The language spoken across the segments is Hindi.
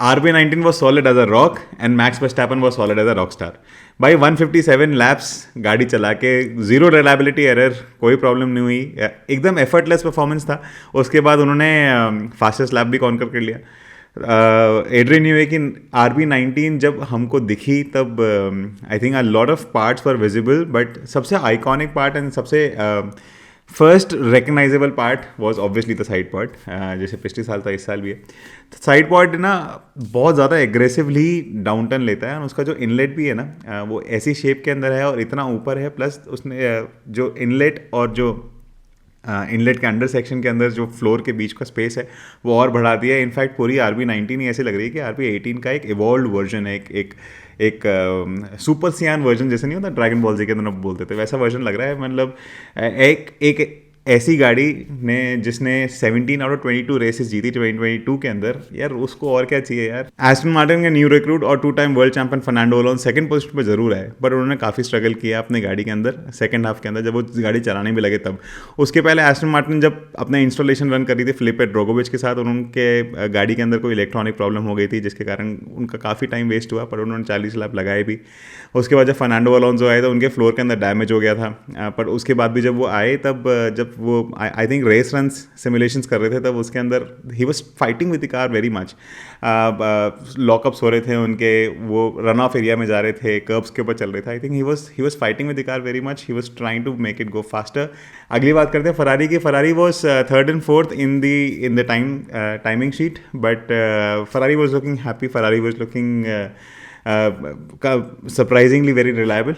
RB19 was solid as a rock and Max Verstappen was solid as a rock star. भाई 157 लैप्स गाड़ी चला के जीरो रिलायबिलिटी एरर, कोई प्रॉब्लम नहीं हुई, एकदम एफर्टलेस परफॉर्मेंस था. उसके बाद उन्होंने फास्टेस्ट लैप भी कॉन्कर कर लिया. एड्रियन न्यूए की RB19 जब हमको दिखी तब I think a lot of parts were visible, but सबसे आइकॉनिक पार्ट एंड सबसे first recognisable part was obviously the side pod. जैसे पिछले साल था, इस साल भी है. तो साइड पॉड ना बहुत ज़्यादा एग्रेसिवली डाउन टर्न लेता है, और उसका जो इनलेट भी है ना वो ऐसी शेप के अंदर है और इतना ऊपर है, प्लस उसने जो इनलेट और जो इनलेट के अंडर सेक्शन के अंदर जो फ्लोर के बीच का स्पेस है वो और बढ़ा दिया है. इनफैक्ट पूरी RB19 ही ऐसे लग रही है कि RB18 का एक इवॉल्व वर्जन है, एक सुपर सियान वर्जन, जैसे नहीं होता ड्रैगन बॉल जी के अंदर बोलते थे, वैसा वर्जन लग रहा है. मतलब एक ऐसी गाड़ी ने जिसने 17 आउट ऑफ 22 रेसेस जीती 2022 के अंदर, यार उसको और क्या चाहिए यार. एस्टन मार्टिन के न्यू रिक्रूट और 2 time world champion Fernando Alonso second position पर जरूर है, बट उन्होंने काफ़ी स्ट्रगल किया अपने गाड़ी के अंदर सेकंड हाफ के अंदर, जब वो गाड़ी चलाने भी लगे तब. उसके पहले एस्टन मार्टिन जब अपना इंस्टॉलेशन रन कर रही थी फिलिपे ड्रोगोविच के साथ, उनके गाड़ी के अंदर कोई इलेक्ट्रॉनिक प्रॉब्लम हो गई थी जिसके कारण उनका काफ़ी टाइम वेस्ट हुआ, पर उन्होंने 40 लैप लगाए भी. उसके बाद जब फर्नांडो अलोंसो आए तो उनके फ्लोर के अंदर डैमेज हो गया था, पर उसके बाद भी जब वो आए तब जब वो I think race runs simulations कर रहे थे, तब उसके अंदर ही was fighting with the car very much. Lockups हो रहे थे उनके, वो रन ऑफ एरिया में जा रहे थे, कर्ब्स के ऊपर चल रहे थे. I think he was fighting with the car very much, he was trying to make it go faster. अगली बात करते हैं फरारी की. Ferrari was third and fourth in the timing sheet, but Ferrari was looking happy, Ferrari was looking surprisingly very reliable.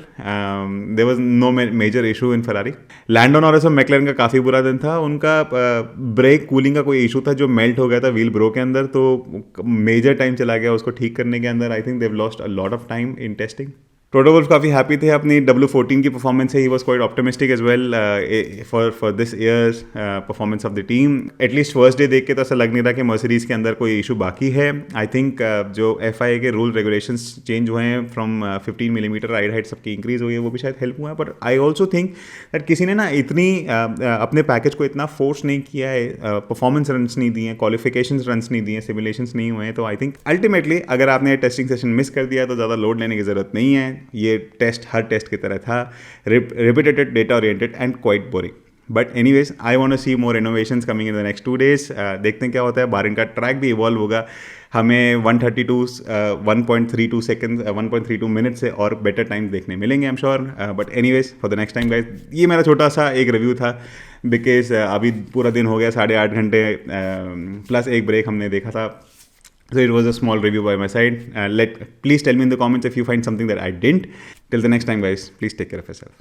There was no major issue in Ferrari. Lando Norris और मैकलेरन का काफ़ी बुरा दिन था. उनका ब्रेक कूलिंग का कोई इशू था जो मेल्ट हो गया था व्हील ब्रो के अंदर, तो मेजर टाइम चला गया उसको ठीक करने के अंदर. I think they lost a lot of time in testing. Toto Wolff काफ़ी हैप्पी थे अपनी W14 की परफॉर्मेंस से. He was quite optimistic as well for this year's performance of the team. At least first day देख के तो ऐसा लग नहीं रहा कि मर्सिडीज़ के अंदर कोई इशू बाकी है. आई थिंक जो FIA के रूल रेगुलेशंस चेंज हुए हैं फ्रॉम 15 मिलीमीटर राइड हाइट सबकी इंक्रीज हुई है, वो भी शायद हेल्प हुआ है. पर आई ऑल्सो थिंक दैट किसी ने ना इतनी अपने पैकेज को इतना फोर्स नहीं किया है, परफॉर्मेंस रन्स नहीं दिए हैं, क्वालिफिकेशन रन्स नहीं दिए हैं, सिमुलेशंस नहीं हुए हैं. तो आई थिंक अल्टीमेटली अगर आपने टेस्टिंग सेशन मिस कर दिया तो ज़्यादा लोड लेने की ज़रूरत नहीं है. ये टेस्ट हर टेस्ट की तरह था, repeated, data oriented and quite boring. But anyways I want to see more innovations coming in the next 2 days. देखते हैं क्या होता है. बाहरिन का ट्रैक भी इवॉल्व होगा, हमें 1.32 सेकंड 1.32 मिनट से और बेटर टाइम देखने मिलेंगे, I am sure. But anyways for the next time guys, ये मेरा छोटा सा एक रिव्यू था, बिकॉज अभी पूरा दिन हो गया, 8.5 घंटे प्लस एक ब्रेक हमने देखा था. So it was a small review by my side. Please tell me in the comments if you find something that I didn't. Till the next time guys, please take care of yourself.